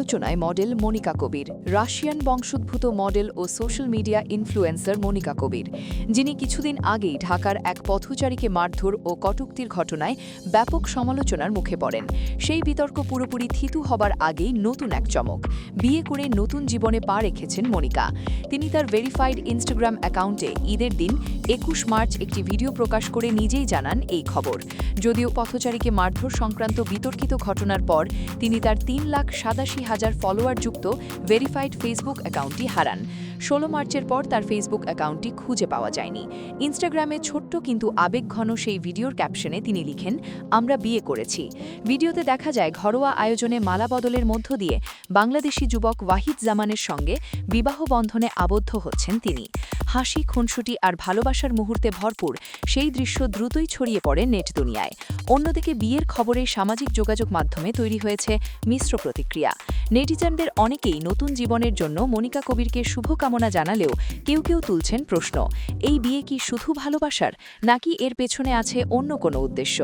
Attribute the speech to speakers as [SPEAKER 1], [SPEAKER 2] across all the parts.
[SPEAKER 1] আলোচনায় মডেল মনিকা কবির। রাশিয়ান বংশোদ্ভূত মডেল ও social media influencer Monika কবির, যিনি কিছুদিন আগেই ঢাকার এক পথচারীকে মারধর ও কটূক্তির ঘটনায় ব্যাপক সমালোচনার মুখে পড়েন। সেই বিতর্ক পুরোপুরি থিতু হবার আগেই নতুন এক চমক। বিয়ে করে নতুন জীবনে পা রেখেছেন মনিকা। তিনি তার ভেরিফাইড ইনস্টাগ্রাম অ্যাকাউন্টে ঈদের দিন ২১ মার্চ একটি ভিডিও প্রকাশ করে নিজেই জানান এই খবর। যদিও পথচারীকে মারধর সংক্রান্ত বিতর্কিত ঘটনার পর তিনি তার ৩,৮৭,০০০ ফলোয়ার যুক্ত ভেরিফাইড ফেসবুক অ্যাকাউন্টটি হারান। ১৬ মার্চের পর তার ফেসবুক অ্যাকাউন্টটি খুঁজে পাওয়া যায়নি। ইনস্টাগ্রামে ছোট্ট কিন্তু আবেগঘন সেই ভিডিওর ক্যাপশনে তিনি লিখেন, আমরা বিয়ে করেছি। ভিডিওতে দেখা যায় ঘরোয়া আয়োজনে মালা বদলের মধ্য দিয়ে বাংলাদেশি যুবক ওয়াহিদ জামানের সঙ্গে বিবাহ বন্ধনে আবদ্ধ হচ্ছেন তিনি। হাসি, খুনসুটি আর ভালোবাসার মুহূর্তে ভরপুর সেই দৃশ্য দ্রুতই ছড়িয়ে পড়ে নেট দুনিয়ায়। অন্যদিকে বিয়ের খবরে সামাজিক যোগাযোগ মাধ্যমে তৈরি হয়েছে মিশ্র প্রতিক্রিয়া। নেটিজেনদের অনেকেই নতুন জীবনের জন্য মনিকা কবিরকে শুভকামনা জানালেও কেউ কেউ তুলছেন প্রশ্ন, এই বিয়ে কি শুধু ভালোবাসার, নাকি এর পেছনে আছে অন্য কোনো উদ্দেশ্য?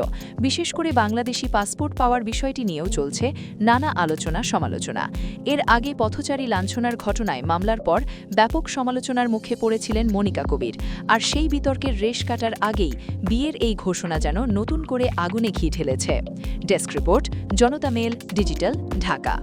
[SPEAKER 1] বিশেষ করে বাংলাদেশি পাসপোর্ট পাওয়ার বিষয়টি নিয়েও চলছে নানা আলোচনা সমালোচনা। এর আগে পথচারী লাঞ্ছনার ঘটনায় মামলার পর ব্যাপক সমালোচনার মুখে পড়েছিলেন মনিকা কবির। আর সেই বিতর্কের রেশ কাটার আগেই বিয়ের এই ঘোষণা যেন নতুন করে আগুনে ঘি ঢেলেছে। ডেস্ক রিপোর্ট, জনতা মেল, ডিজিটাল, ঢাকা।